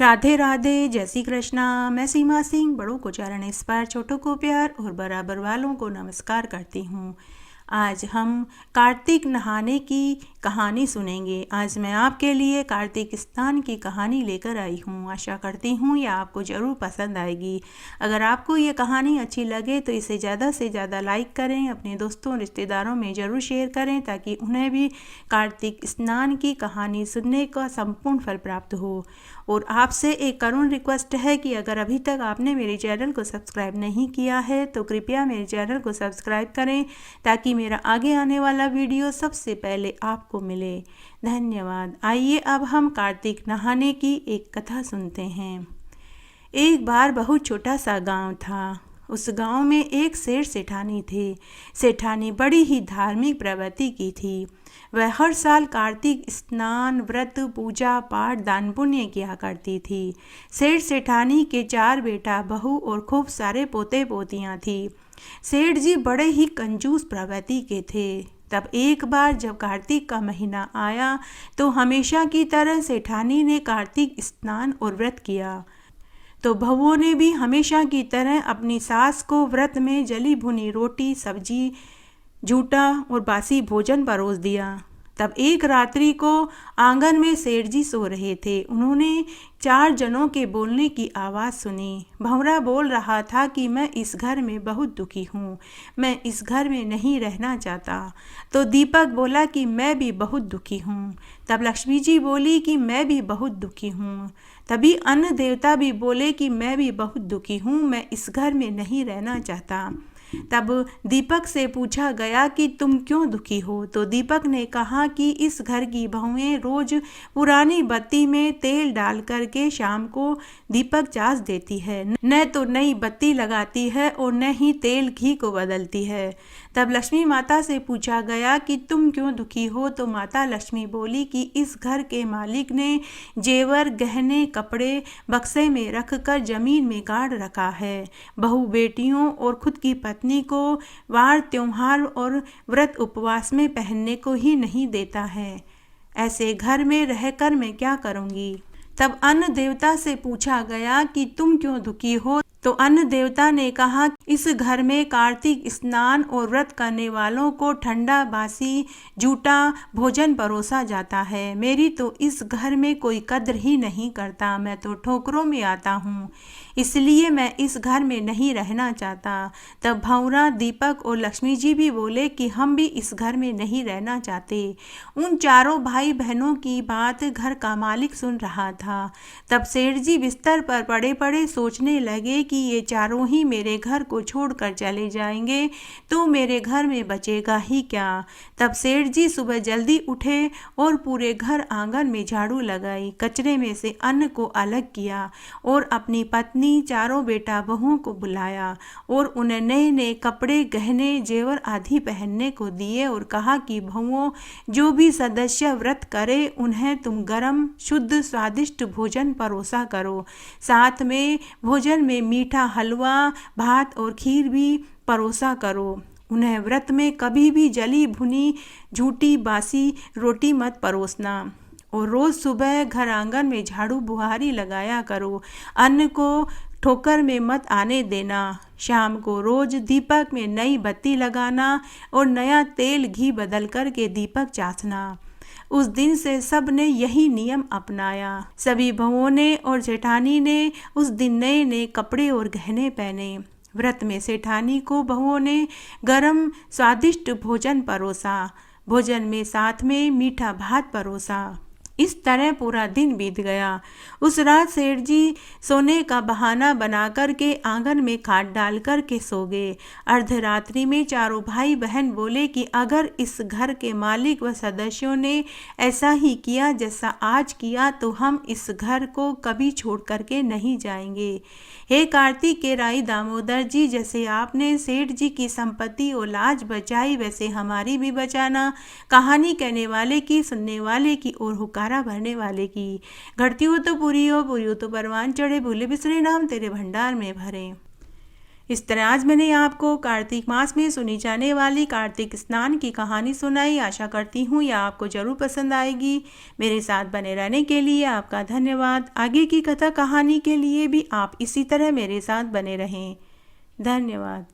राधे राधे, जय श्री कृष्णा। मैं सीमा सिंह बड़ों को चरण स्पर्श, छोटों को प्यार और बराबर वालों को नमस्कार करती हूँ। आज हम कार्तिक नहाने की कहानी सुनेंगे। आज मैं आपके लिए कार्तिक स्नान की कहानी लेकर आई हूँ। आशा करती हूँ यह आपको ज़रूर पसंद आएगी। अगर आपको ये कहानी अच्छी लगे तो इसे ज़्यादा से ज़्यादा लाइक करें, अपने दोस्तों रिश्तेदारों में ज़रूर शेयर करें ताकि उन्हें भी कार्तिक स्नान की कहानी सुनने का संपूर्ण फल प्राप्त हो। और आपसे एक करुण रिक्वेस्ट है कि अगर अभी तक आपने मेरे चैनल को सब्सक्राइब नहीं किया है तो कृपया मेरे चैनल को सब्सक्राइब करें ताकि मेरा आगे आने वाला वीडियो सबसे पहले आपको मिले। धन्यवाद। आइए अब हम कार्तिक नहाने की एक कथा सुनते हैं। एक बार बहुत छोटा सा गांव था। उस गांव में एक सेठ सेठानी थे। सेठानी बड़ी ही धार्मिक प्रवृत्ति की थी। वह हर साल कार्तिक स्नान, व्रत, पूजा पाठ, दान पुण्य किया करती थी। सेठ सेठानी के 4 बेटा बहू और खूब सारे पोते पोतियां थी। सेठ जी बड़े ही कंजूस प्रवृत्ति के थे। तब एक बार जब कार्तिक का महीना आया तो हमेशा की तरह सेठानी ने कार्तिक स्नान और व्रत किया। तो बहुओं ने भी हमेशा की तरह अपनी सास को व्रत में जली भुनी रोटी, सब्जी, झूठा और बासी भोजन परोस दिया। तब एक रात्रि को आंगन में सेठ जी सो रहे थे। उन्होंने 4 जनों के बोलने की आवाज़ सुनी। भंवरा बोल रहा था कि मैं इस घर में बहुत दुखी हूँ, मैं इस घर में नहीं रहना चाहता। तो दीपक बोला कि मैं भी बहुत दुखी हूँ। तब लक्ष्मी जी बोली कि मैं भी बहुत दुखी हूँ। तभी अन्न देवता भी बोले कि मैं भी बहुत दुखी हूँ, मैं इस घर में नहीं रहना चाहता। तब दीपक से पूछा गया कि तुम क्यों दुखी हो। तो दीपक ने कहा कि इस घर की बहुएं रोज पुरानी बत्ती में तेल डाल करके शाम को दीपक चास देती है, न तो नई बत्ती लगाती है और न ही तेल घी को बदलती है। तब लक्ष्मी माता से पूछा गया कि तुम क्यों दुखी हो। तो माता लक्ष्मी बोली कि इस घर के मालिक ने जेवर, गहने, कपड़े बक्से में रखकर जमीन में गाड़ रखा है। बहू बेटियों और खुद की पत्नी को वार त्योहार और व्रत उपवास में पहनने को ही नहीं देता है। ऐसे घर में रहकर मैं क्या करूँगी। तब अन्न देवता से पूछा गया कि तुम क्यों दुखी हो। तो अन्न देवता ने कहा इस घर में कार्तिक स्नान और व्रत करने वालों को ठंडा, बासी, झूठा भोजन परोसा जाता है। मेरी तो इस घर में कोई कद्र ही नहीं करता, मैं तो ठोकरों में आता हूँ, इसलिए मैं इस घर में नहीं रहना चाहता। तब भंवरा, दीपक और लक्ष्मी जी भी बोले कि हम भी इस घर में नहीं रहना चाहते। उन चारों भाई बहनों की बात घर का मालिक सुन रहा था। तब सेठ जी बिस्तर पर पड़े पड़े सोचने लगे कि ये चारों ही मेरे घर को छोड़कर चले जाएंगे तो मेरे घर में बचेगा ही क्या। तब सेठ जी सुबह जल्दी उठे और पूरे घर आंगन में झाड़ू लगाई, कचरे में से अन्न को अलग किया और अपनी पत्नी, चारों बेटा बहुओं को बुलाया और उन्हें नए नए कपड़े, गहने, जेवर आदि पहनने को दिए और कहा कि बहुओं, जो भी सदस्य व्रत करे उन्हें तुम गरम, शुद्ध, स्वादिष्ट भोजन परोसा करो। साथ में भोजन में मीठा हलवा, भात और खीर भी परोसा करो। उन्हें व्रत में कभी भी जली भुनी, झूठी, बासी रोटी मत परोसना और रोज़ सुबह घर आंगन में झाड़ू बुहारी लगाया करो। अन्न को ठोकर में मत आने देना। शाम को रोज दीपक में नई बत्ती लगाना और नया तेल घी बदल कर के दीपक चासना। उस दिन से सब ने यही नियम अपनाया। सभी बहुओं ने और जेठानी ने उस दिन नए नए कपड़े और गहने पहने। व्रत में सेठानी को बहुओं ने गरम स्वादिष्ट भोजन परोसा। भोजन में साथ में मीठा भात परोसा। इस तरह पूरा दिन बीत गया। उस रात सेठ जी सोने का बहाना बना कर के आंगन में खाट डाल कर के सो गए। अर्धरात्रि में चारों भाई बहन बोले कि अगर इस घर के मालिक व सदस्यों ने ऐसा ही किया जैसा आज किया तो हम इस घर को कभी छोड़ कर के नहीं जाएंगे। हे कार्तिक के राई दामोदर जी, जैसे आपने सेठ जी की संपत्ति और लाज बचाई वैसे हमारी भी बचाना। कहानी कहने वाले की, सुनने वाले की और हुकारा भरने वाले की। घटती हो तो पूरी हो तो परवान चढ़े, भूले बिसरे नाम तेरे भंडार में भरे। इस तरह आज मैंने आपको कार्तिक मास में सुनी जाने वाली कार्तिक स्नान की कहानी सुनाई। आशा करती हूँ यह आपको ज़रूर पसंद आएगी। मेरे साथ बने रहने के लिए आपका धन्यवाद। आगे की कथा कहानी के लिए भी आप इसी तरह मेरे साथ बने रहें। धन्यवाद।